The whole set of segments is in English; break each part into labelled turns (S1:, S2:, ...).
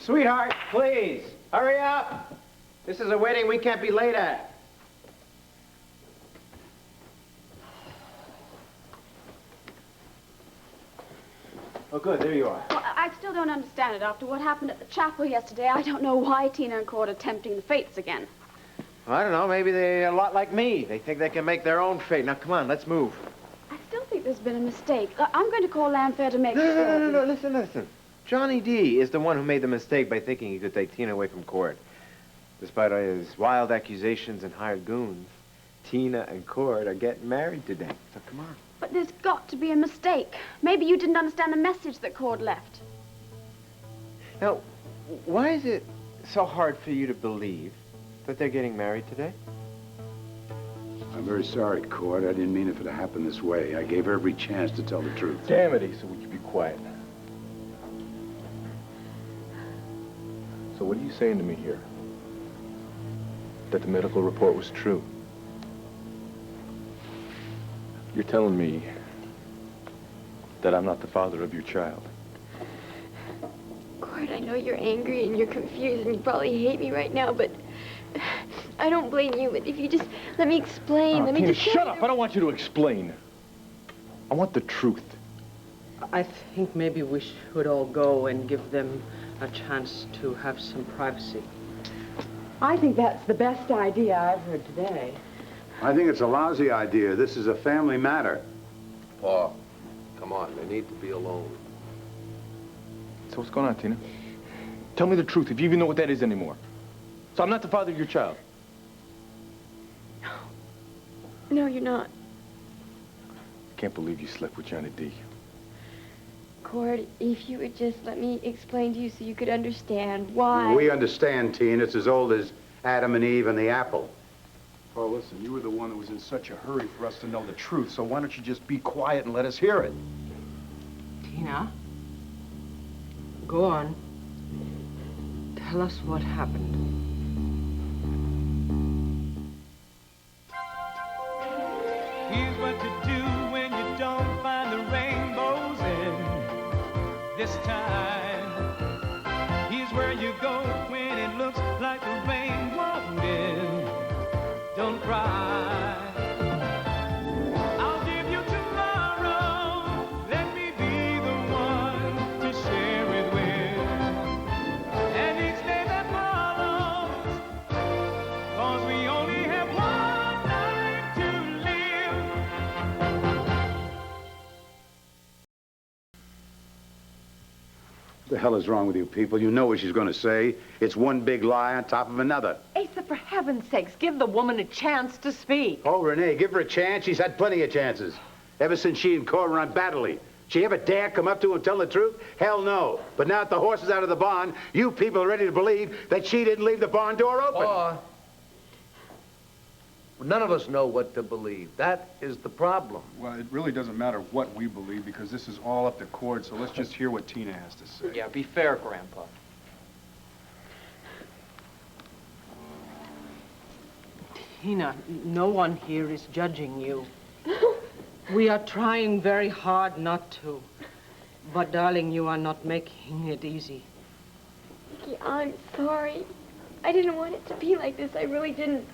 S1: Sweetheart, please, hurry up. This is a wedding we can't be late at. Oh, good, there you are.
S2: Well, I still don't understand it. After what happened at the chapel yesterday, I don't know why Tina and Cord are tempting the fates again.
S1: Well, I don't know, maybe they're a lot like me. They think they can make their own fate. Now, come on, let's move.
S2: I still think there's been a mistake. I'm going to call Llanfair to make sure.
S1: No, listen. Johnny Dee is the one who made the mistake by thinking he could take Tina away from Cord. Despite all his wild accusations and hired goons, Tina and Cord are getting married today. So come on.
S2: But there's got to be a mistake. Maybe you didn't understand the message that Cord left.
S1: Now, why is it so hard for you to believe that they're getting married today?
S3: I'm very sorry, Cord. I didn't mean it to happen this way. I gave her every chance to tell the truth.
S4: Damn it, Asa, would you be quiet? So what are you saying to me here? That the medical report was true? You're telling me that I'm not the father of your child?
S5: Cord, I know you're angry and you're confused and you probably hate me right now, but I don't blame you. But if you just let me explain, let me
S4: Tina,
S5: just
S4: shut up! I don't want you to explain. I want the truth.
S6: I think maybe we should all go and give them a chance to have some privacy.
S7: I think that's the best idea I've heard today.
S3: I think it's a lousy idea. This is a family matter.
S8: Paul, come on. They need to be alone.
S4: So what's going on, Tina? Tell me the truth, if you even know what that is anymore. So I'm not the father of your child?
S5: No, you're not.
S4: I can't believe you slept with Johnny Dee.
S5: Cord, if you would just let me explain to you so you could understand why.
S3: We understand, Teen. It's as old as Adam and Eve and the apple. Well, listen, you were the one that was in such a hurry for us to know the truth, so why don't you just be quiet and let us hear it?
S6: Tina, go on. Tell us what happened.
S9: Here's what you do when you don't find the rainbows in this time. Here's where you go when it looks like the rain won't end. Don't cry. I'll give you tomorrow. Let me be the one to share it with. And each day that follows, 'cause we only have one life to live.
S3: What the hell is wrong with you people? You know what she's going to say. It's one big lie on top of another.
S7: Asa, for heaven's sakes, give the woman a chance to speak.
S3: Oh, Renee, give her a chance. She's had plenty of chances. Ever since she and Cord were on Battley. She ever dare come up to her and tell the truth? Hell no. But now that the horse is out of the barn, you people are ready to believe that she didn't leave the barn door open.
S8: None of us know what to believe. That is the problem.
S10: Well, it really doesn't matter what we believe because this is all up to Cord, so let's just hear what Tina has to say.
S1: Yeah, be fair, Grandpa.
S6: Tina, no one here is judging you. We are trying very hard not to. But, darling, you are not making it easy.
S5: Viki, I'm sorry. I didn't want it to be like this. I really didn't.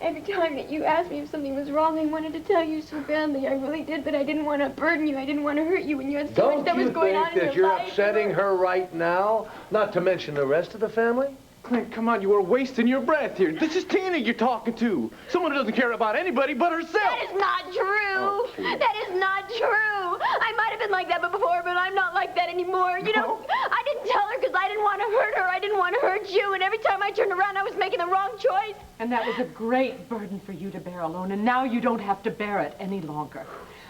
S5: Every time that you asked me if something was wrong, I wanted to tell you so badly. I really did, but I didn't want to burden you. I didn't want to hurt you when you had so much that was going on in your life.
S8: Don't you think that you're upsetting her right now? Not to mention the rest of the family?
S4: Clint, come on, you are wasting your breath here. This is Tina you're talking to. Someone who doesn't care about anybody but herself.
S5: That is not true. That is not true. I might have been like that before, but I'm not like that anymore. You know, I didn't tell her because I didn't want to hurt her. I didn't want to hurt you. And every time I turned around, I was making the wrong choice.
S7: And that was a great burden for you to bear alone, and now you don't have to bear it any longer.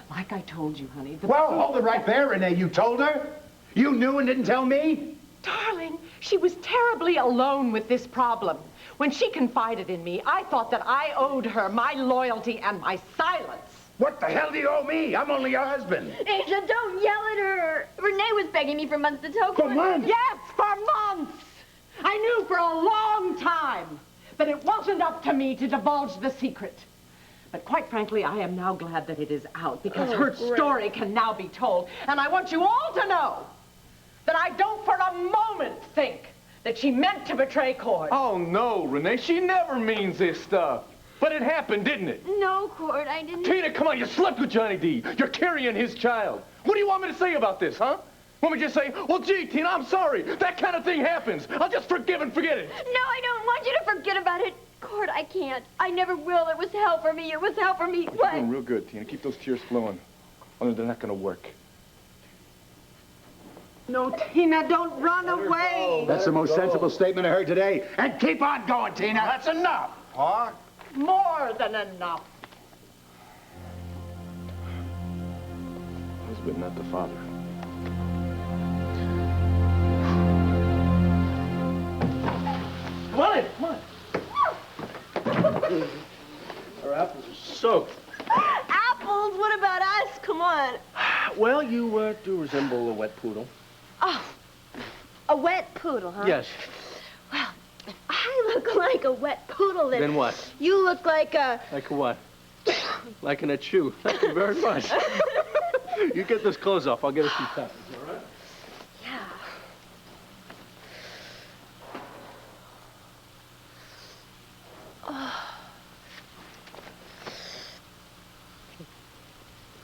S7: Like I told you, honey.
S3: Well, hold it right there, Renee. You told her? You knew and didn't tell me?
S7: Darling, she was terribly alone with this problem. When she confided in me, I thought that I owed her my loyalty and my silence.
S3: What the hell do you owe me? I'm only your husband.
S5: Asia, don't yell at her. Renee was begging me for months to tell
S7: For months? Yes, for months. I knew for a long time that it wasn't up to me to divulge the secret. But quite frankly, I am now glad that it is out because her story can now be told. And I want you all to know that I don't for a moment think that she meant to betray Cord.
S4: Oh, no, Renee. She never means this stuff. But it happened, didn't it?
S5: No, Cord, I didn't.
S4: Tina, come on. You slept with Johnny Dee. You're carrying his child. What do you want me to say about this, huh? Want me to just say, well, gee, Tina, I'm sorry. That kind of thing happens. I'll just forgive and forget it.
S5: No, I don't want you to forget about it. Cord, I can't. I never will. It was hell for me. It was hell for me.
S4: You're
S5: What?
S4: doing real good, Tina. Keep those tears flowing. Or they're not going to work.
S7: No, Tina, don't run away.
S3: That's the most sensible statement I heard today. And keep on going, Tina.
S10: That's enough, Pa.
S7: More than enough.
S4: Husband, not the father.
S8: Come on in, come on. Our apples are soaked.
S11: Apples? What about us? Come on.
S8: Well, you do resemble a wet poodle.
S11: Oh, a wet poodle, huh?
S8: Yes.
S11: Well, if I look like a wet poodle,
S8: Then what?
S11: you look like a...
S8: Like what? Like in a chew. Thank you very much. You get those clothes off. I'll get us some peppers, all right?
S11: Yeah.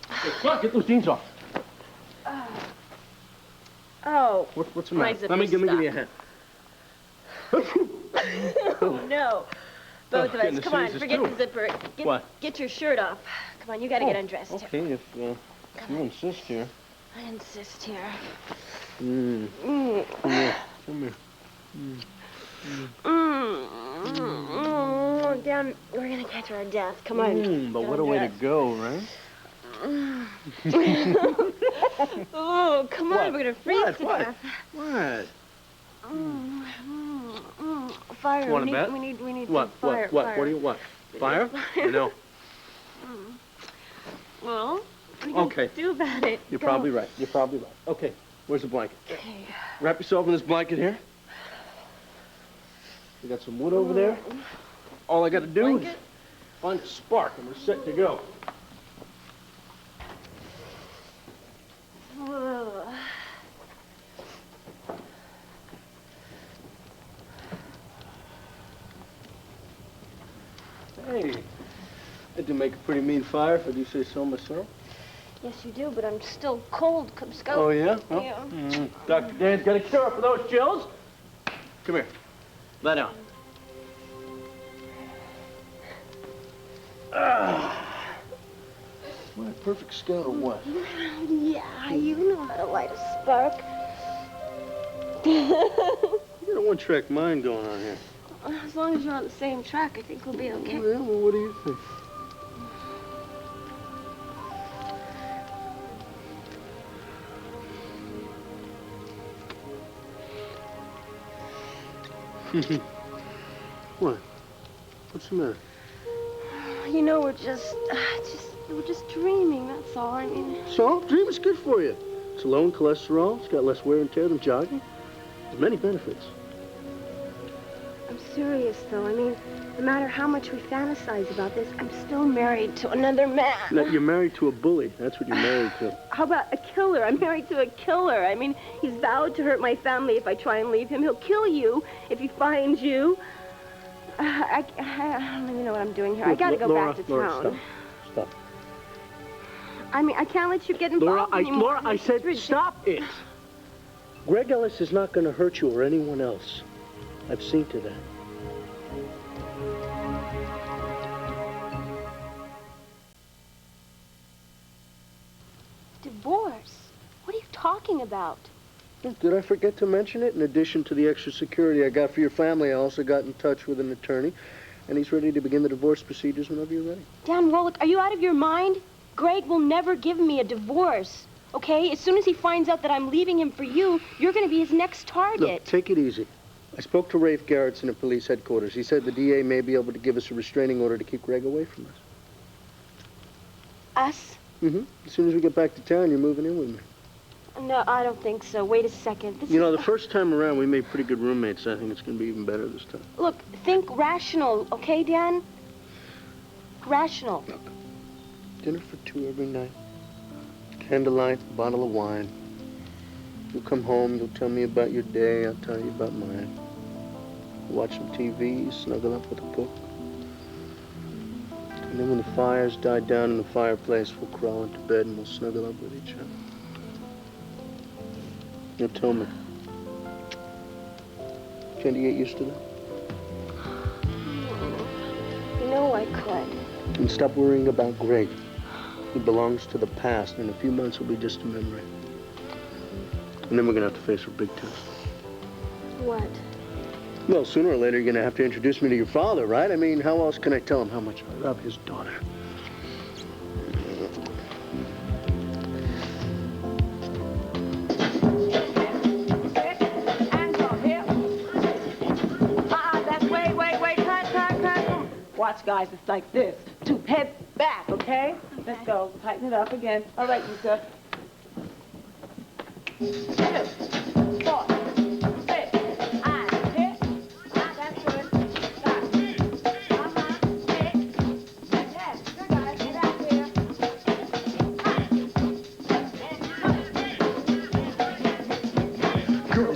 S8: Hey, come on, get those jeans off.
S11: Oh.
S8: What's the
S11: my
S8: matter? Let me give you a hand.
S11: Oh, no. Both of us. Come on,
S8: sneezes,
S11: forget
S8: too.
S11: the zipper.
S8: What?
S11: Get your shirt off. Come on, you gotta get undressed.
S8: Okay, if you insist here.
S11: I insist here.
S8: Come here. Come here.
S11: Down, we're gonna catch our death. Come on.
S8: But what a way to go, right?
S11: Oh, come on,
S8: What?
S11: we're gonna freeze to
S8: What?
S11: death.
S8: What?
S11: Fire.
S8: Want a
S11: we
S8: bet?
S11: need
S8: What?
S11: some fire.
S8: What?
S11: Fire.
S8: What do you want? Fire? Or no?
S11: Well, what are you gonna do about it?
S8: You're
S11: Go.
S8: probably right. You're probably right. Okay, where's the blanket?
S11: Okay.
S8: Wrap yourself in this blanket here. You got some wood over there. All I got to do is find a spark and we're set to go.
S11: Whoa.
S8: Hey, I do make a pretty mean fire if I do say so myself.
S11: Yes, you do, but I'm still cold. Come, scout.
S8: Oh, yeah? Well,
S11: Yeah.
S8: Dr. Dan's got a cure for those chills. Come here. Lie down. What a perfect scout or what?
S11: Yeah, you know how to light a spark.
S8: You got a one-track mind going on here.
S11: As long as you're on the same track, I think we'll be okay.
S8: Oh, yeah? Well, what do you think? What? What's the matter?
S11: You know, we're just dreaming, that's all. I mean...
S8: So, dreaming's good for you. It's low in cholesterol. It's got less wear and tear than jogging. There's many benefits.
S11: I'm serious, though. I mean, no matter how much we fantasize about this, I'm still married to another man.
S8: No, you're married to a bully. That's what you're married to.
S11: How about a killer? I'm married to a killer. I mean, he's vowed to hurt my family if I try and leave him. He'll kill you if he finds you. I don't even know what I'm doing here. I gotta go back to town.
S8: Laura, stop.
S11: I mean, I can't let you get involved anymore.
S8: Laura, I said stop it. Greg Ellis is not going to hurt you or anyone else. I've seen to that.
S11: Divorce? What are you talking about?
S8: Did I forget to mention it? In addition to the extra security I got for your family, I also got in touch with an attorney, and he's ready to begin the divorce procedures whenever you're ready.
S11: Dan Rollick, are you out of your mind? Greg will never give me a divorce, okay? As soon as he finds out that I'm leaving him for you, you're going to be his next target.
S8: Look, take it easy. I spoke to Rafe Garrettson at police headquarters. He said the DA may be able to give us a restraining order to keep Greg away from us.
S11: Us?
S8: Mm-hmm. As soon as we get back to town, you're moving in with me.
S11: No, I don't think so. Wait a second.
S8: You know, the first time around, we made pretty good roommates. I think it's going to be even better this time.
S11: Look, think rational, okay, Dan? Rational.
S8: Look, dinner for two every night. Candlelight, a bottle of wine. You'll come home, you'll tell me about your day, I'll tell you about mine. watch some TV, snuggle up with a book. And then when the fires die down in the fireplace, we'll crawl into bed and we'll snuggle up with each other. Now tell me, can't you get used to that?
S11: You know I could.
S8: And stop worrying about Greg. He belongs to the past, and in a few months he'll be just a memory. And then we're gonna have to face our big test.
S11: What?
S8: Well, sooner or later, you're going to have to introduce me to your father, right? I mean, how else can I tell him how much I love his daughter?
S7: That's wait. Cut. Watch, guys, it's like this. 2 heads back, okay? Let's go. Tighten it up again. All right, Yusef. 2, 4, 6.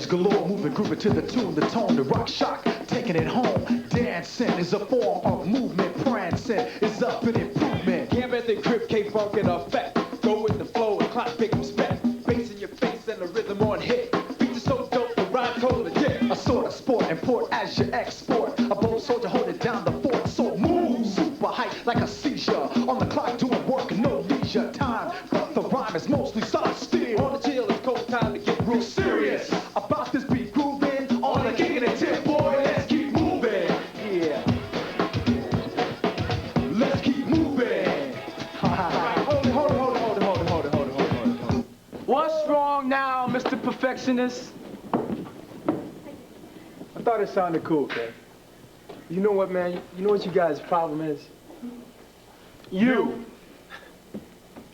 S12: Galore, moving, grooving to the tune, the tone, the rock shock, taking it home. Dancing is a form of movement, prancing is up an improvement.
S9: Gambit the grip, K-funk in effect. Go with the flow and clock, pick 'em spec. Bass in your face and the rhythm on hit. Beats are so dope, the rhyme cold legit.
S12: A sort of sport, import as you export. A bold soldier holding down the fort, so move. Super hype like a seizure. On the clock doing work, no leisure time. But the rhyme is mostly solid steel.
S9: On the chill, it's cold time to get
S12: real serious. About this beat grooving, on the kick and the tip, boy, let's keep moving. Yeah. Let's keep moving.
S9: Hold it. What's wrong now, Mr. Perfectionist?
S4: I thought it sounded cool, Kerry. You know what, man? You know what you guys' problem is? You.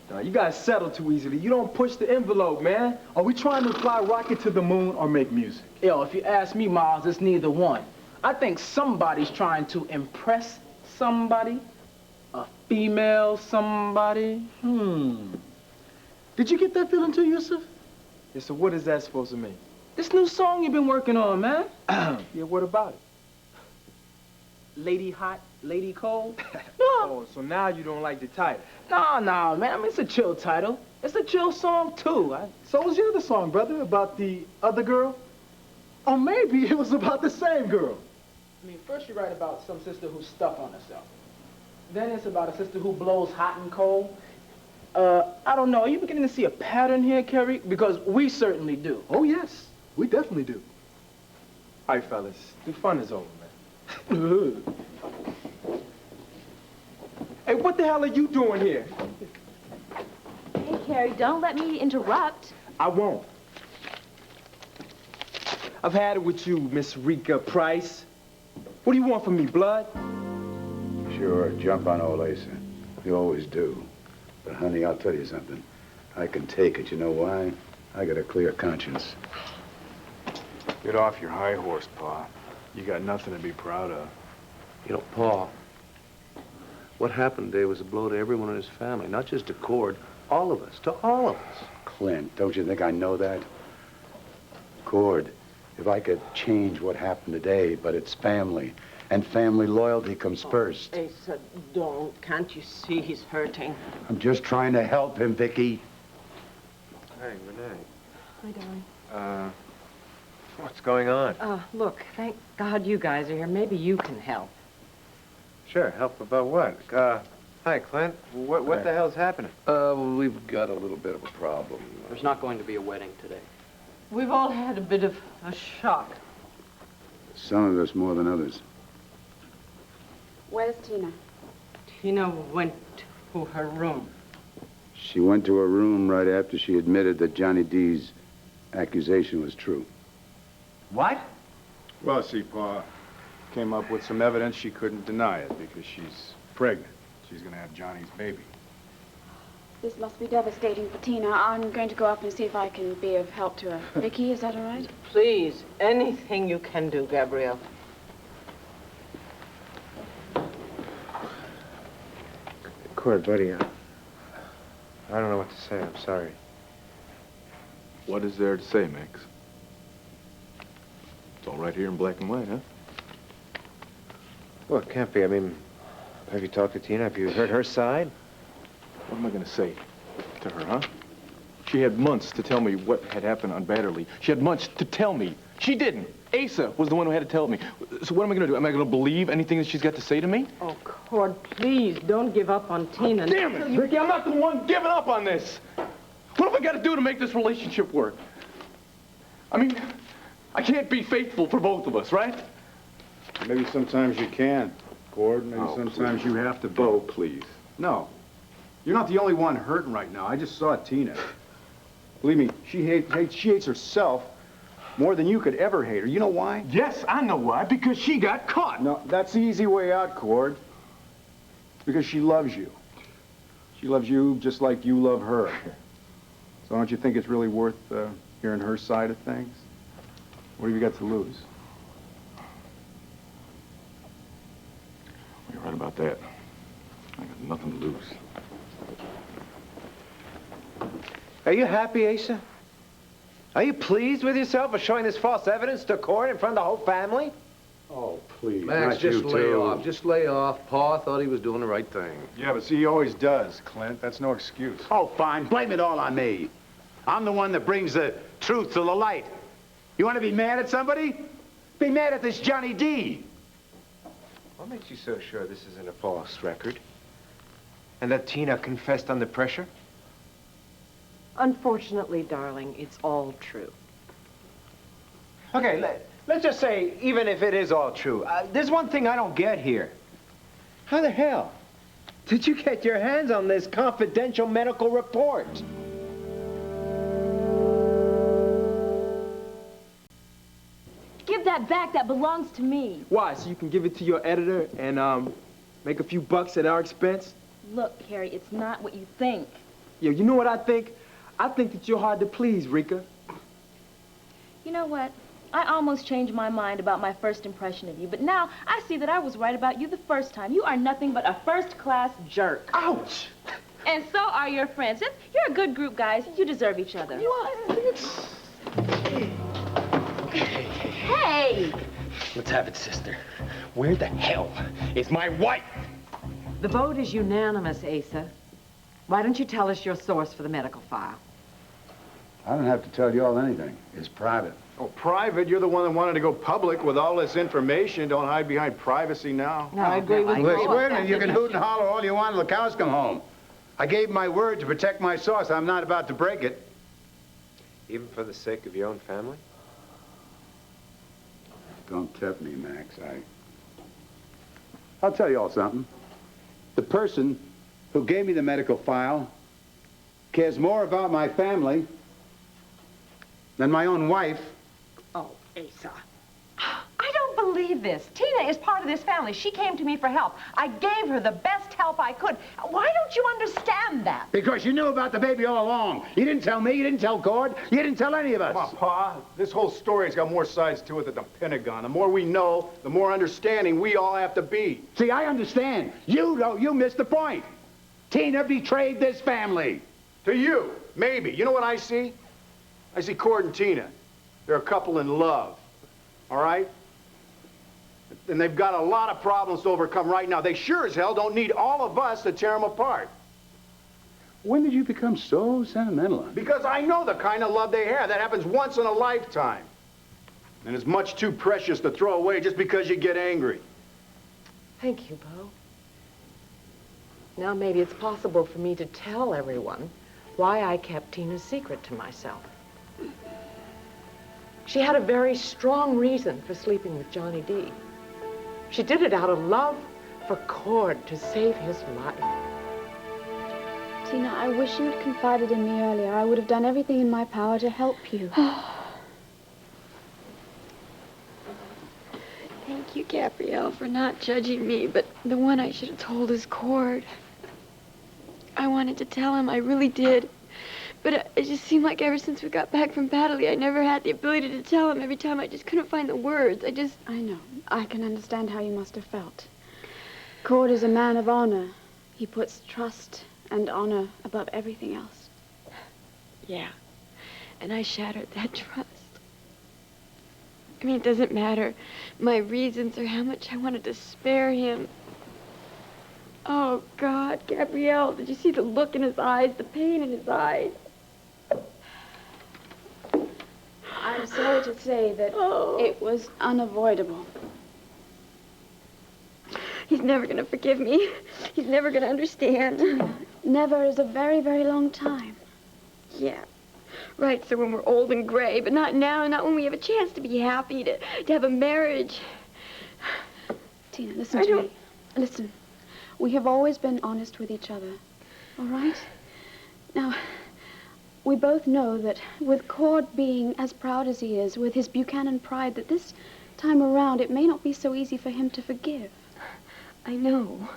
S4: No, you guys settle too easily. You don't push the envelope, man. Are we trying to fly a rocket to the moon or make music?
S13: Yo, if you ask me, Miles, it's neither one. I think somebody's trying to impress somebody. A female somebody.
S4: Did you get that feeling too, Yusef? Yeah, so what is that supposed to mean?
S13: This new song you've been working on, man.
S4: Yeah, what about it?
S13: Lady hot, lady cold?
S4: Oh, so now you don't like the title?
S13: No, man. I mean, it's a chill title. It's a chill song, too.
S4: So was your other song, brother, about the other girl? Or maybe it was about the same girl.
S13: I mean, first you write about some sister who's stuck on herself. Then it's about a sister who blows hot and cold. I don't know. Are you beginning to see a pattern here, Kerry? Because we certainly do.
S4: Oh, yes. We definitely do. All right, fellas. The fun is over, man. Hey, what the hell are you doing here?
S14: Hey, Kerry, don't let me interrupt.
S4: I won't. I've had it with you, Miss Rika Price. What do you want from me, blood?
S3: Sure, jump on old Asa. You always do. But, honey, I'll tell you something. I can take it. You know why? I got a clear conscience.
S10: Get off your high horse, Pa. You got nothing to be proud of.
S8: You know, Paul, what happened today was a blow to everyone in his family, not just to Cord, all of us, to all of us.
S3: Clint, don't you think I know that? Cord, if I could change what happened today, but it's family, and family loyalty comes first.
S6: Asa, don't. Can't you see he's hurting?
S3: I'm just trying to help him, Viki.
S1: Hey, Renee.
S6: Hi, darling.
S1: What's going on?
S6: Look, thank God you guys are here. Maybe you can help.
S1: Sure, help about what? Hi, Clint. What the hell's happening?
S15: We've got a little bit of a problem.
S16: There's not going to be a wedding today.
S6: We've all had a bit of a shock.
S3: Some of us more than others.
S2: Where's Tina?
S6: Tina went to her room.
S3: She went to her room right after she admitted that Johnny Dee's accusation was true.
S10: What? Well, see, Pa came up with some evidence she couldn't deny it because she's pregnant. She's gonna have Johnny's baby.
S2: This must be devastating for Tina. I'm going to go up and see if I can be of help to her. Viki, is that all right?
S6: Please, anything you can do, Gabrielle.
S1: Cord, buddy, I don't know what to say. I'm sorry.
S4: What is there to say, Max? It's all right here in black and white, huh?
S1: Well, it can't be. I mean, have you talked to Tina? Have you heard her side?
S4: What am I going to say to her, huh? She had months to tell me what had happened on Batterley. She had months to tell me. She didn't. Asa was the one who had to tell me. So what am I going to do? Am I going to believe anything that she's got to say to me?
S6: Oh, Cord, please, don't give up on Tina.
S4: Damn it, Viki, I'm not the one giving up on this. What have I got to do to make this relationship work? I mean, I can't be faithful for both of us, right?
S10: Maybe sometimes you can, Cord. Maybe sometimes you have to.
S4: Bo, please.
S10: No. You're not the only one hurting right now. I just saw Tina. Believe me, she hates herself more than you could ever hate her. You know why?
S4: Yes, I know why. Because she got caught.
S10: No, that's the easy way out, Cord. It's because she loves you. She loves you just like you love her. So don't you think it's really worth hearing her side of things? What have you got to lose?
S4: You're right about that. I got nothing to lose.
S1: Are you happy, Asa? Are you pleased with yourself for showing this false evidence to court in front of the whole family?
S3: Oh, please.
S15: Max,
S3: not
S15: just
S3: you
S15: lay
S3: too.
S15: off. Just lay off. Pa thought he was doing the right thing.
S10: Yeah, but see, he always does, Clint. That's no excuse.
S3: Oh, fine. Blame it all on me. I'm the one that brings the truth to the light. You want to be mad at somebody? Be mad at this Johnny Dee.
S1: What makes you so sure this isn't a false record? And that Tina confessed under pressure?
S6: Unfortunately, darling, it's all true.
S1: Okay, let's just say, even if it is all true, there's one thing I don't get here. How the hell did you get your hands on this confidential medical report?
S14: Give that back. That belongs to me.
S4: Why? So you can give it to your editor and make a few bucks at our expense?
S14: Look, Kerry, it's not what you think.
S4: Yeah, you know what I think? I think that you're hard to please, Rika.
S14: You know what? I almost changed my mind about my first impression of you, but now I see that I was right about you the first time. You are nothing but a first-class jerk.
S4: Ouch!
S14: And so are your friends. You're a good group, guys. You deserve each other. Hey!
S17: Let's have it, sister. Where the hell is my wife?
S7: The vote is unanimous, Asa. Why don't you tell us your source for the medical file?
S3: I don't have to tell you all anything. It's private.
S10: Oh, private? You're the one that wanted to go public with all this information. Don't hide behind privacy now.
S7: No, I agree with you.
S3: Listen, wait a minute. You can hoot and holler all you want till the cows come home. I gave my word to protect my source. I'm not about to break it.
S1: Even for the sake of your own family?
S3: Don't tempt me, Max. I'll tell you all something. The person who gave me the medical file cares more about my family than my own wife.
S7: Oh, Asa. I don't believe this. Tina is part of this family. She came to me for help. I gave her the best help I could. Why don't you understand that?
S3: Because you knew about the baby all along. You didn't tell me, you didn't tell Cord, you didn't tell any of us.
S10: Come on, Pa. This whole story's got more sides to it than the Pentagon. The more we know, the more understanding we all have to be.
S3: See, I understand. You don't. You missed the point. Tina betrayed this family.
S10: To you, maybe. You know what I see? I see Cord and Tina. They're a couple in love. All right? And they've got a lot of problems to overcome right now. They sure as hell don't need all of us to tear them apart.
S3: When did you become so sentimental?
S10: Because I know the kind of love they have. That happens once in a lifetime. And it's much too precious to throw away just because you get angry.
S6: Thank you, Bo. Now maybe it's possible for me to tell everyone why I kept Tina's secret to myself. She had a very strong reason for sleeping with Johnny Dee. She did it out of love for Cord to save his life.
S2: Tina, I wish you had confided in me earlier. I would have done everything in my power to help you.
S5: Thank you, Gabrielle, for not judging me, but the one I should have told is Cord. I wanted to tell him, I really did. But it just seemed like ever since we got back from Batterley, I never had the ability to tell him. Every time I just couldn't find the words.
S2: I know. I can understand how you must have felt. Cord is a man of honor. He puts trust and honor above everything else.
S5: Yeah. And I shattered that trust. I mean, it doesn't matter my reasons or how much I wanted to spare him. Oh, God, Gabrielle, did you see the look in his eyes, the pain in his eyes?
S2: I'm sorry to say that it was unavoidable.
S5: He's never going to forgive me. He's never going to understand.
S2: Never is a very, very long time.
S5: Yeah. Right, so when we're old and gray, but not now, not when we have a chance to be happy, to have a marriage.
S2: Tina, listen to me. Listen. We have always been honest with each other, all right? Now, we both know that with Cord being as proud as he is, with his Buchanan pride, that this time around it may not be so easy for him to forgive.
S5: I know.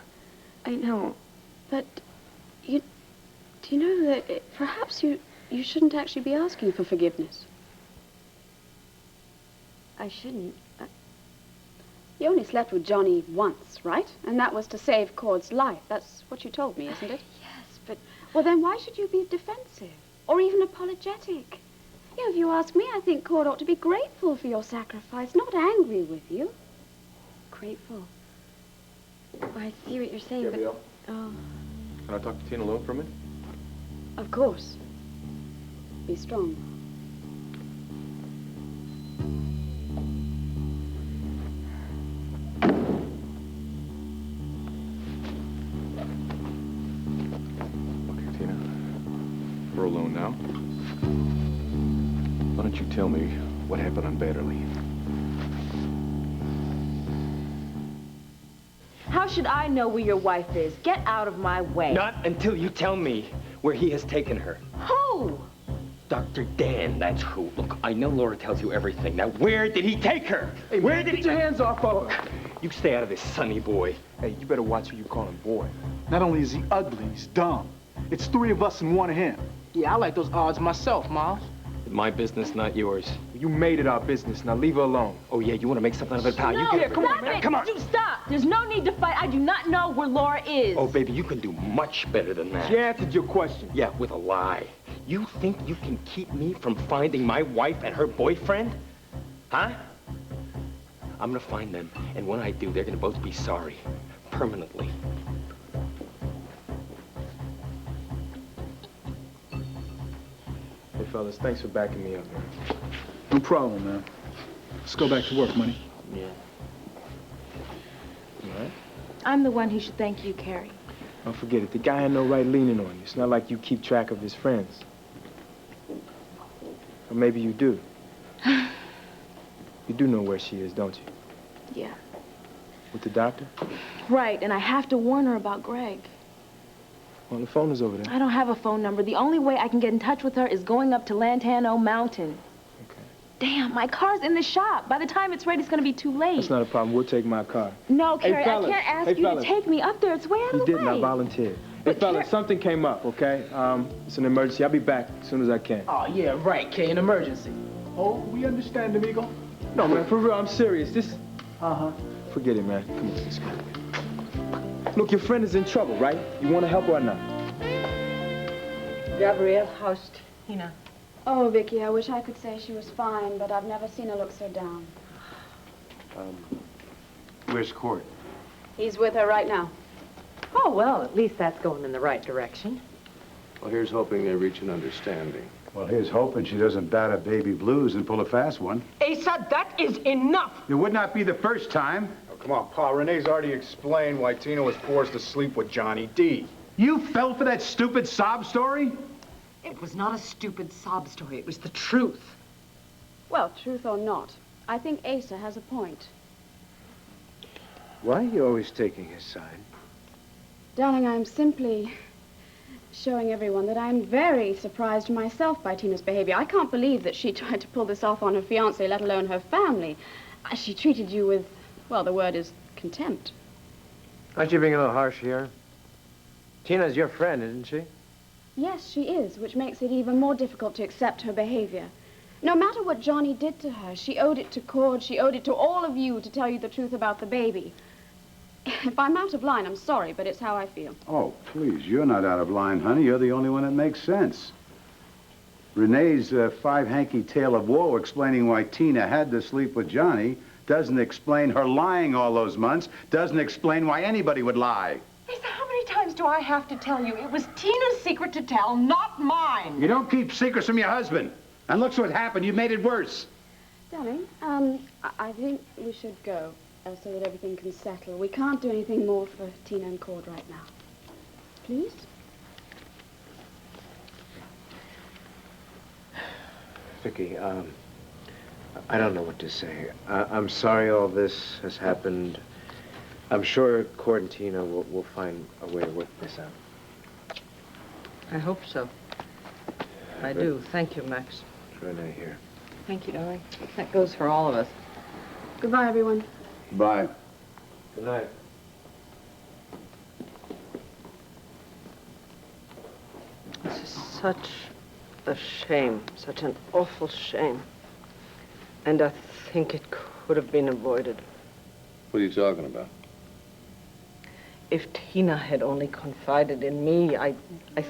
S2: But do you know that perhaps you shouldn't actually be asking for forgiveness?
S5: I shouldn't.
S2: You only slept with Johnny once, right? And that was to save Cord's life. That's what you told me, isn't it?
S5: Yes, but...
S2: Well, then why should you be defensive? Or even apologetic? You know, if you ask me, I think Cord ought to be grateful for your sacrifice, not angry with you.
S5: Grateful. Oh, I see what you're saying,
S4: Gabrielle?
S5: but... Oh.
S4: Can I talk to Tina alone for a minute?
S2: Of course. Be strong.
S4: Okay, Tina. We're alone now. Why don't you tell me what happened on Batterley?
S14: How should I know where your wife is? Get out of my way.
S17: Not until you tell me where he has taken her.
S14: Who?
S17: Dr. Dan, that's who. Look, I know Laura tells you everything. Now, where did he take her?
S4: Hey,
S17: where
S4: man,
S17: did
S4: get your hands off of her.
S17: You stay out of this, sonny boy.
S4: Hey, you better watch who you call him boy.
S12: Not only is he ugly, he's dumb. It's three of us and one of him.
S13: Yeah, I like those odds myself, Miles.
S17: My business, not yours.
S4: You made it our business. Now leave her alone.
S17: Oh, yeah, you want to make something of it, pal?
S14: No,
S17: You get
S14: stop it!
S17: Come on.
S14: You stop! There's no need to fight. I do not know where Laura is.
S17: Oh, baby, you can do much better than that.
S4: She answered your question.
S17: Yeah, with a lie. You think you can keep me from finding my wife and her boyfriend? Huh? I'm gonna find them, and when I do, they're gonna both be sorry. Permanently.
S4: Hey, fellas, thanks for backing me up, man.
S12: No problem, man. Let's go back to work, Money.
S17: Yeah.
S4: All right?
S14: I'm the one who should thank you, Kerry.
S4: Don't forget it. The guy had no right leaning on you. It's not like you keep track of his friends. Or maybe you do. You do know where she is, don't you?
S14: Yeah.
S4: With the doctor?
S14: Right, and I have to warn her about Greg.
S4: Well, the phone is over there.
S14: I don't have a phone number. The only way I can get in touch with her is going up to Llantano Mountain.
S4: Okay.
S14: Damn, my car's in the shop. By the time it's ready, it's going to be too late.
S4: That's not a problem. We'll take my car.
S14: No,
S4: Hey,
S14: Kerry, I
S4: fellas.
S14: can't ask
S4: Hey,
S14: you
S4: fellas.
S14: to take me up there. It's way out
S4: He
S14: of the
S4: didn't.
S14: way.
S4: I volunteered. Hey,
S14: But
S4: fellas, something came up, okay? It's an emergency. I'll be back as soon as I can.
S13: Oh, yeah, right, Kay, an emergency.
S12: Oh, we understand, amigo.
S4: No, man, for real, I'm serious. This...
S12: Uh-huh.
S4: Forget it, man. Come on, let's go. Look, your friend is in trouble, right? You want to help her or not?
S6: Gabrielle, how's Tina?
S2: Oh, Viki, I wish I could say she was fine, but I've never seen her look so down.
S10: Where's Cord?
S2: He's with her right now.
S6: Oh, well, at least that's going in the right direction.
S15: Well, here's hoping they reach an understanding.
S3: Well, here's hoping she doesn't bat a baby blues and pull a fast one.
S6: Asa, that is enough.
S3: It would not be the first time.
S10: Oh, come on, Pa. Renee's already explained why Tina was forced to sleep with Johnny Dee.
S3: You fell for that stupid sob story?
S6: It was not a stupid sob story. It was the truth.
S2: Well, truth or not, I think Asa has a point.
S1: Why are you always taking his side?
S2: Darling, I'm simply showing everyone that I'm very surprised myself by Tina's behavior. I can't believe that she tried to pull this off on her fiancé, let alone her family. She treated you with, well, the word is contempt.
S1: Aren't you being a little harsh here? Tina's your friend, isn't she?
S2: Yes, she is, which makes it even more difficult to accept her behavior. No matter what Johnny did to her, she owed it to Cord, she owed it to all of you to tell you the truth about the baby. If I'm out of line, I'm sorry, but it's how I feel.
S3: Oh, please, you're not out of line, honey. You're the only one that makes sense. Renee's five-hanky tale of woe explaining why Tina had to sleep with Johnny doesn't explain her lying all those months, doesn't explain why anybody would lie.
S7: Lisa, how many times do I have to tell you? It was Tina's secret to tell, not mine.
S3: You don't keep secrets from your husband. And look what happened. You made it worse.
S2: Darling, I think we should go so that everything can settle. We can't do anything more for Tina and Cord right now. Please?
S1: Viki, I don't know what to say. I'm sorry all this has happened. I'm sure Cord and Tina will find a way to work this out.
S6: I hope so. I do. Thank you, Max.
S1: Renee here.
S6: Thank you, darling. That goes for all of us.
S2: Goodbye, everyone.
S3: Bye.
S1: Good night.
S6: This is such a shame, such an awful shame. And I think it could have been avoided.
S15: What are you talking about?
S6: If Tina had only confided in me, I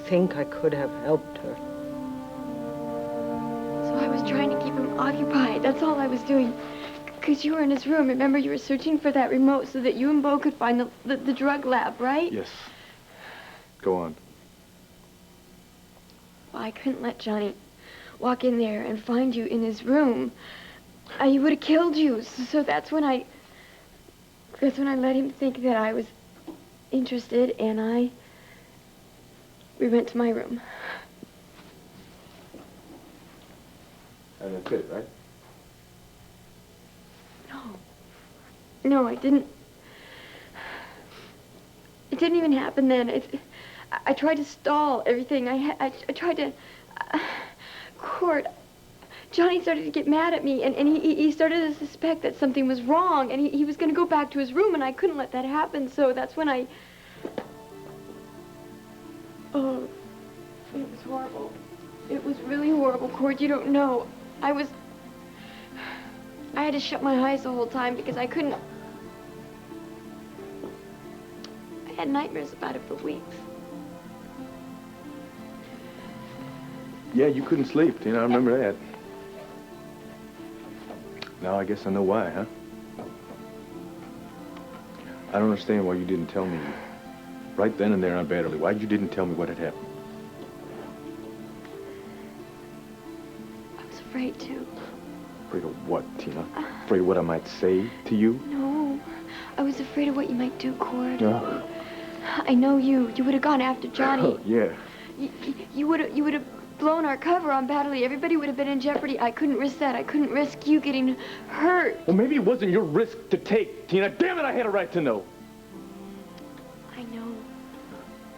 S6: think I could have helped her.
S5: So I was trying to keep him occupied. That's all I was doing. Because you were in his room. Remember, you were searching for that remote so that you and Bo could find the drug lab, right?
S4: Yes. Go on.
S5: Well, I couldn't let Johnny walk in there and find you in his room. He would have killed you. So that's when I let him think that I was interested, and we went to my room.
S1: And that's it, right?
S5: No, I didn't. It didn't even happen then. I tried to stall everything. I tried to... Cord, Johnny started to get mad at me, and he started to suspect that something was wrong, and he was going to go back to his room, and I couldn't let that happen, so that's when I... Oh, it was horrible. It was really horrible, Cord. You don't know. I had to shut my eyes the whole time because I couldn't... I had nightmares about it for weeks.
S4: Yeah, you couldn't sleep, Tina. I remember that. Now I guess I know why, huh? I don't understand why you didn't tell me right then and there on Batterley. Why you didn't tell me what had happened?
S5: I was afraid to.
S4: Afraid of what, Tina? Afraid of what I might say to you?
S5: No, I was afraid of what you might do, Cord.
S4: No.
S5: I know you. You would have gone after Johnny.
S4: Oh, yeah.
S5: You would have blown our cover on Batterley. Everybody would have been in jeopardy. I couldn't risk that. I couldn't risk you getting hurt.
S4: Well, maybe it wasn't your risk to take, Tina. Damn it, I had a right to know.
S5: I know.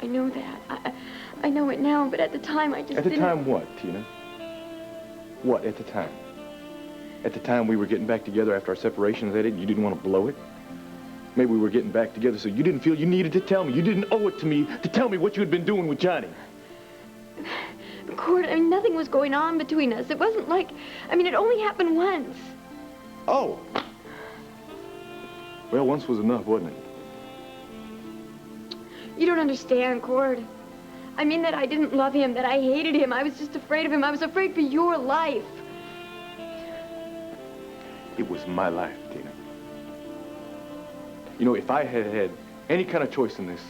S5: I know that. I know it now, but at the time I just
S4: At the
S5: didn't...
S4: time what, Tina? What, at the time? At the time we were getting back together after our separation, is that it? You didn't want to blow it? Maybe we were getting back together, so you didn't feel you needed to tell me. You didn't owe it to me to tell me what you had been doing with Johnny.
S5: Cord, I mean, nothing was going on between us. It wasn't like... I mean, it only happened once.
S4: Oh. Well, once was enough, wasn't it?
S5: You don't understand, Cord. I mean that I didn't love him, that I hated him. I was just afraid of him. I was afraid for your life.
S4: It was my life, Tina. You know, if I had had any kind of choice in this,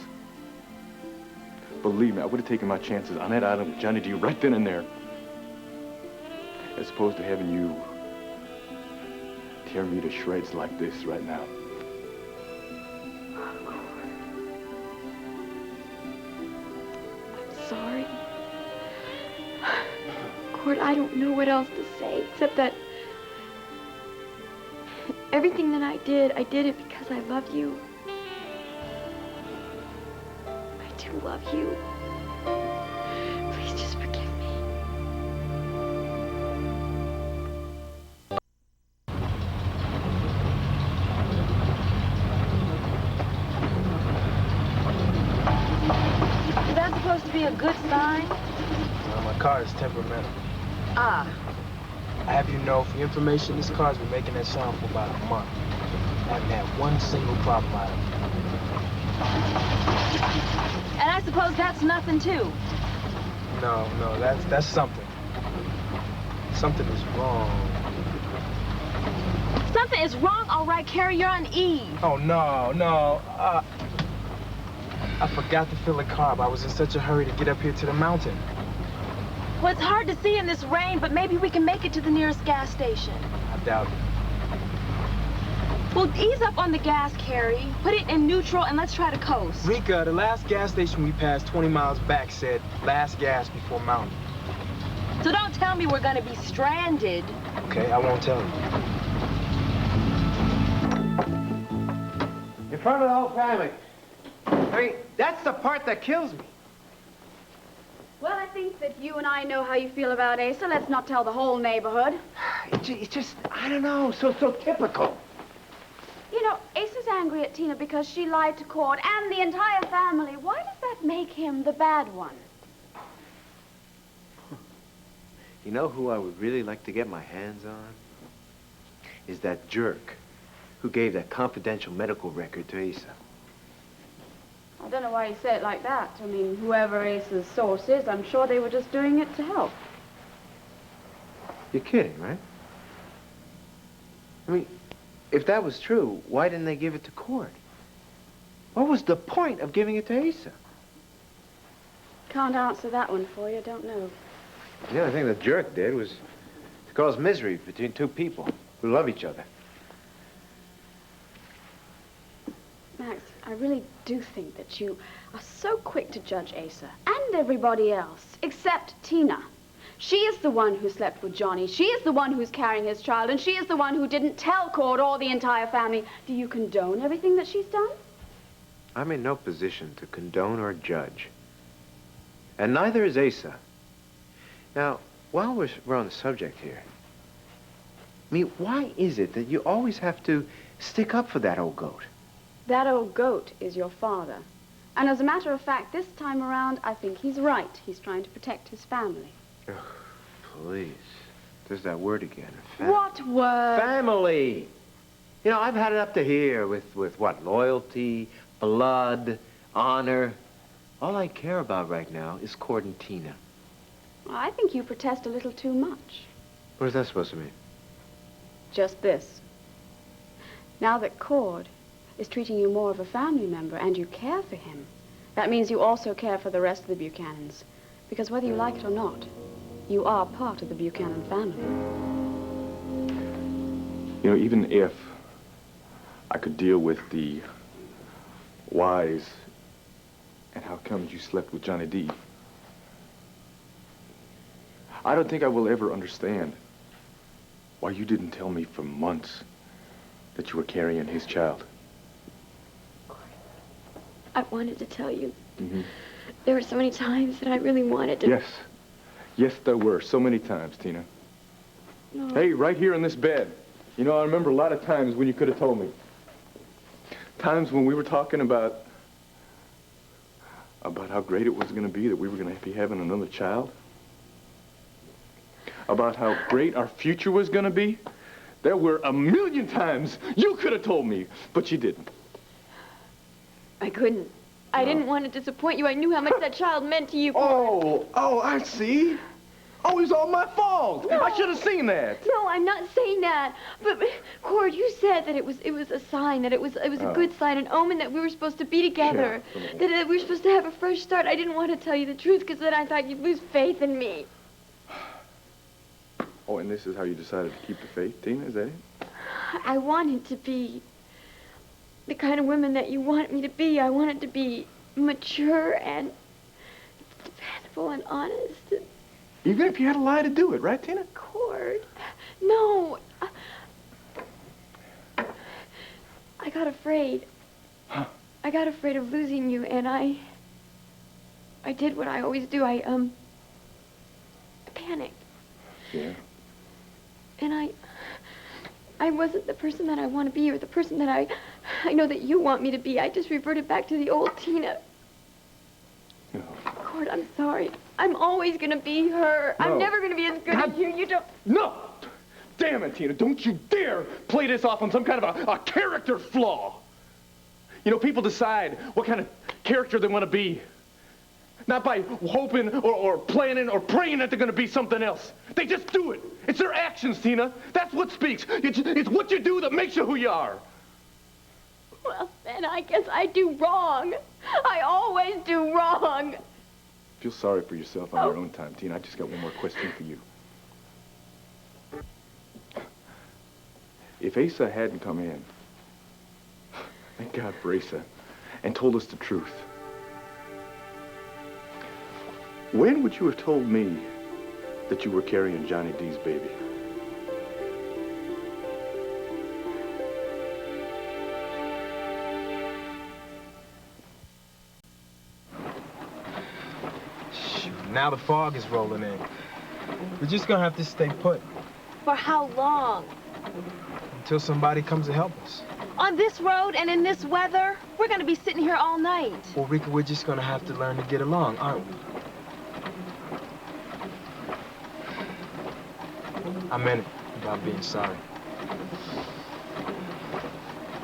S4: believe me, I would have taken my chances on that island with Johnny Dee right then and there. As opposed to having you tear me to shreds like this right now.
S5: I'm sorry. Cord, I don't know what else to say except that everything that I did it because I love you. I do love you. Please just forgive me.
S14: Is that supposed to be a good sign?
S13: My car is temperamental.
S14: Ah.
S13: I have you know, for your information, this car's been making that sound for about a month. I haven't had one single problem out of it.
S14: And I suppose that's nothing, too.
S13: No, that's something.
S4: Something is wrong.
S14: Something is wrong, all right, Kerry. You're on E.
S4: Oh, no. I forgot to fill the carb. I was in such a hurry to get up here to the mountain.
S14: Well, it's hard to see in this rain, but maybe we can make it to the nearest gas station.
S4: I doubt it.
S14: Well, ease up on the gas, Kerry. Put it in neutral and let's try to coast.
S4: Rika, the last gas station we passed 20 miles back said last gas before mountain.
S14: So don't tell me we're gonna be stranded.
S4: Okay, I won't tell you.
S1: In front of the whole family. I mean, that's the part that kills me.
S2: Well, I think that you and I know how you feel about Asa. Let's not tell the whole neighborhood.
S1: It's just, I don't know, so typical.
S2: You know, Asa's angry at Tina because she lied to Cord and the entire family. Why does that make him the bad one?
S1: You know who I would really like to get my hands on? Is that jerk who gave that confidential medical record to Asa.
S2: I don't know why you say it like that. I mean, whoever Asa's source is, I'm sure they were just doing it to help.
S1: You're kidding, right? I mean, if that was true, why didn't they give it to Cord? What was the point of giving it to Asa?
S2: Can't answer that one for you, don't know.
S1: The only thing the jerk did was to cause misery between two people who love each other.
S2: Max, I really do think that you are so quick to judge Asa and everybody else, except Tina. She is the one who slept with Johnny. She is the one who's carrying his child, and she is the one who didn't tell Cord or the entire family. Do you condone everything that she's done?
S1: I'm in no position to condone or judge. And neither is Asa. Now, while we're on the subject here, I mean, why is it that you always have to stick up for that old goat?
S2: That old goat is your father. And as a matter of fact, this time around, I think he's right. He's trying to protect his family.
S1: Ugh, please. There's that word again.
S2: What word?
S1: Family. You know, I've had it up to here with what? Loyalty, blood, honor. All I care about right now is Cord and Tina.
S2: Well, I think you protest a little too much.
S1: What is that supposed to mean?
S2: Just this. Now that Cord is treating you more of a family member and you care for him, that means you also care for the rest of the Buchanans. Because whether you like it or not, you are part of the Buchanan family.
S18: You know, even if I could deal with the whys and how come you slept with Johnny Dee, I don't think I will ever understand why you didn't tell me for months that you were carrying his child.
S5: I wanted to tell you.
S18: Mm-hmm.
S5: There were so many times that I really wanted to...
S18: Yes. Yes, there were. So many times, Tina.
S5: No.
S18: Hey, right here in this bed. You know, I remember a lot of times when you could have told me. Times when we were talking about how great it was going to be that we were going to be having another child. About how great our future was going to be. There were a million times you could have told me, but you didn't.
S5: I couldn't. I didn't want to disappoint you. I knew how much that child meant to you.
S18: Oh, I see. Oh, it was all my fault.
S5: No.
S18: I should have seen that.
S5: No, I'm not saying that. But Cord, you said that it was a sign, that it was a good sign, an omen that we were supposed to be together, that we were supposed to have a fresh start. I didn't want to tell you the truth because then I thought you'd lose faith in me.
S18: Oh, and this is how you decided to keep the faith, Tina? Is that it?
S5: I wanted to be the kind of woman that you want me to be. I wanted to be mature and dependable and honest.
S18: Even if you had to lie to do it, right, Tina?
S5: Cord. No. I got afraid.
S18: Huh.
S5: I got afraid of losing you, and I did what I always do. I panicked.
S18: Yeah.
S5: And I wasn't the person that I want to be, or the person that I know that you want me to be. I just reverted back to the old Tina.
S18: No.
S5: Cord, I'm sorry. I'm always going to be her.
S18: No.
S5: I'm never going to be as good as you. You don't...
S18: No! Damn it, Tina. Don't you dare play this off on some kind of a character flaw. You know, people decide what kind of character they want to be
S4: Not by hoping or planning or praying that they're gonna be something else. They just do it. It's their actions, Tina. That's what speaks. It's what you do that makes you who you are.
S5: Well, then I guess I do wrong. I always do wrong.
S18: Feel sorry for yourself on your own time, Tina. I just got one more question for you. If Asa hadn't come in, thank God for Asa, and told us the truth, when would you have told me that you were carrying Johnny Dee's baby?
S4: Shoot, now the fog is rolling in. We're just gonna have to stay put
S14: For how long?
S4: until somebody comes to help us.
S14: On this road and in this weather? We're gonna be sitting here all night.
S4: Well, Rika, we're just gonna have to learn to get along, aren't we? I meant it about being sorry.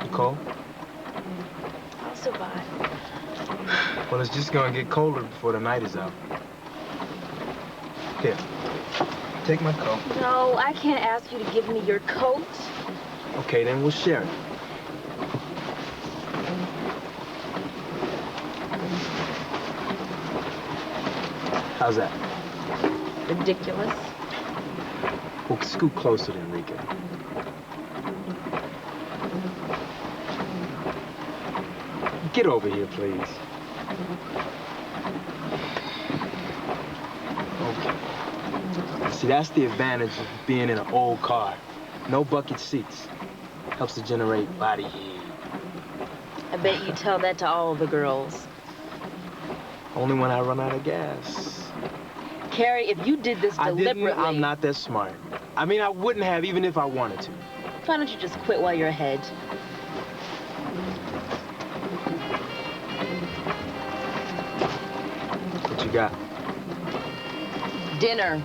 S4: Nicole?
S14: I'll survive.
S4: Well, it's just gonna get colder before the night is out. Here, take my coat.
S14: No, I can't ask you to give me your coat.
S4: Okay, then we'll share it. How's that?
S14: Ridiculous.
S4: Well, scoot closer then, Rika. Get over here, please. Okay. See, that's the advantage of being in an old car. No bucket seats. Helps to generate body heat.
S14: I bet you tell that to all the girls.
S4: Only when I run out of gas.
S14: Kerry, if you did this deliberately...
S4: I'm not that smart. I mean, I wouldn't have even if I wanted to.
S14: Why don't you just quit while you're ahead?
S4: What you got?
S14: Dinner.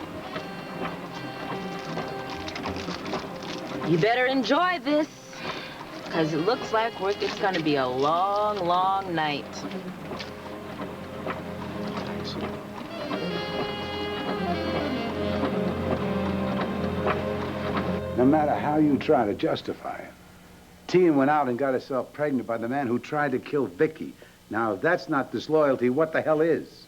S14: You better enjoy this, because it looks like it's going to be a long, long night.
S3: No matter how you try to justify it, Tina went out and got herself pregnant by the man who tried to kill Viki. Now, if that's not disloyalty, what the hell is?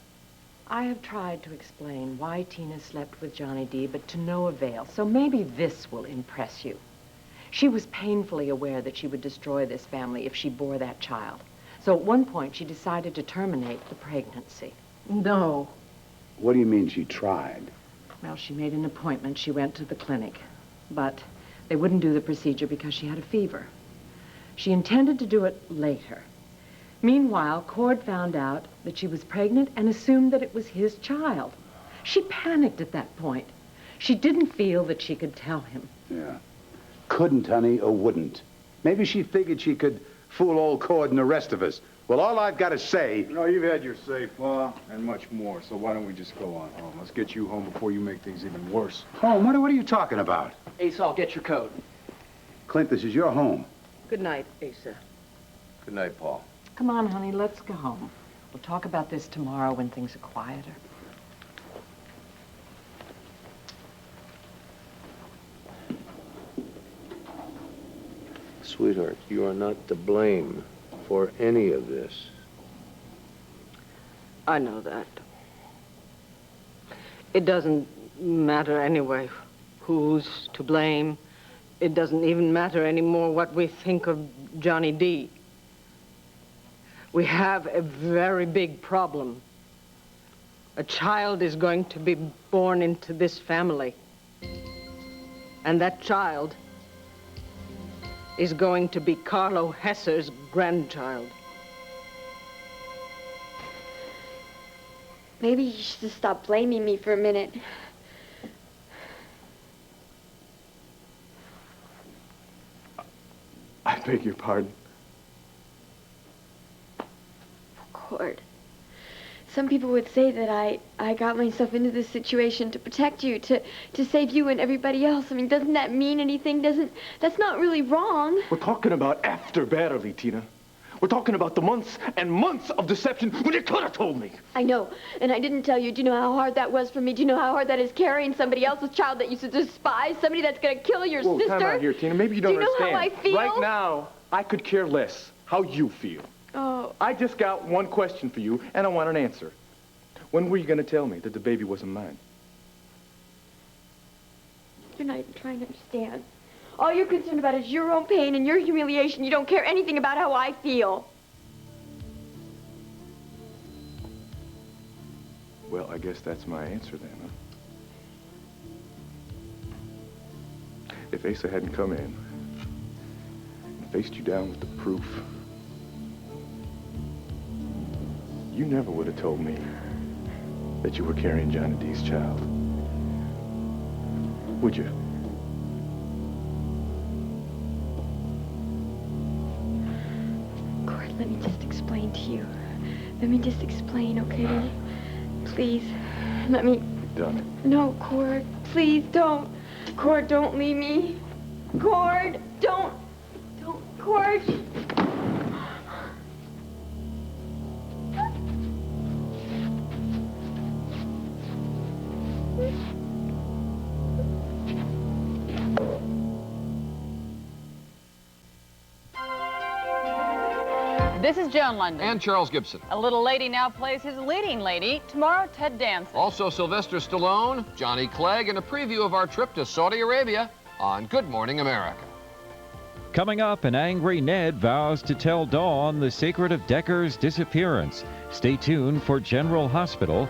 S7: I have tried to explain why Tina slept with Johnny Dee, but to no avail. So maybe this will impress you. She was painfully aware that she would destroy this family if she bore that child. So at one point, she decided to terminate the pregnancy.
S6: No.
S3: What do you mean she tried?
S7: Well, she made an appointment. She went to the clinic. But they wouldn't do the procedure because she had a fever. She intended to do it later. Meanwhile, Cord found out that she was pregnant and assumed that it was his child. She panicked at that point. She didn't feel that she could tell him.
S3: Yeah. Couldn't, honey, or wouldn't. Maybe she figured she could fool old Cord and the rest of us. Well, all I've got to say...
S18: No, you've had your say, Pa, and much more, so why don't we just go on home? Let's get you home before you make things even worse.
S3: Home? What are you talking about?
S13: Asa, I'll get your coat.
S3: Clint, this is your home.
S6: Good night, Asa.
S15: Good night, Paul.
S7: Come on, honey, let's go home. We'll talk about this tomorrow when things are quieter.
S15: Sweetheart, you are not to blame for any of this.
S6: I know that. It doesn't matter anyway who's to blame. It doesn't even matter anymore what we think of Johnny Dee. We have a very big problem. A child is going to be born into this family. And that child is going to be Carlo Hesser's grandchild.
S5: Maybe you should just stop blaming me for a minute.
S18: I beg your pardon.
S5: Cord. Some people would say that I got myself into this situation to protect you, to save you and everybody else. I mean, doesn't that mean anything? That's not really wrong.
S18: We're talking about after Batterley, Tina. We're talking about the months and months of deception when you could have told me.
S5: I know, and I didn't tell you. Do you know how hard that was for me? Do you know how hard that is carrying somebody else's child that you despise? Somebody that's gonna kill your
S18: Whoa,
S5: sister?
S18: time out here, Tina. Maybe you don't understand.
S5: Do you know how I feel?
S18: Right now, I could care less how you feel.
S5: Oh.
S18: I just got one question for you, and I want an answer. When were you gonna tell me that the baby wasn't mine?
S5: You're not even trying to understand. All you're concerned about is your own pain and your humiliation. You don't care anything about how I feel.
S18: Well, I guess that's my answer then, huh? If Asa hadn't come in and faced you down with the proof, you never would have told me that you were carrying Johnny Dee's child. Would you?
S5: Cord, let me just explain to you. Let me just explain, okay? Please, let me...
S18: Done.
S5: No, Cord, please don't. Cord, don't leave me. Cord, don't. Cord.
S19: This is Joan London.
S20: And Charles Gibson.
S19: A little lady now plays his leading lady. Tomorrow, Ted Danson.
S20: Also Sylvester Stallone, Johnny Clegg, and a preview of our trip to Saudi Arabia on Good Morning America.
S21: Coming up, an angry Ned vows to tell Dawn the secret of Decker's disappearance. Stay tuned for General Hospital.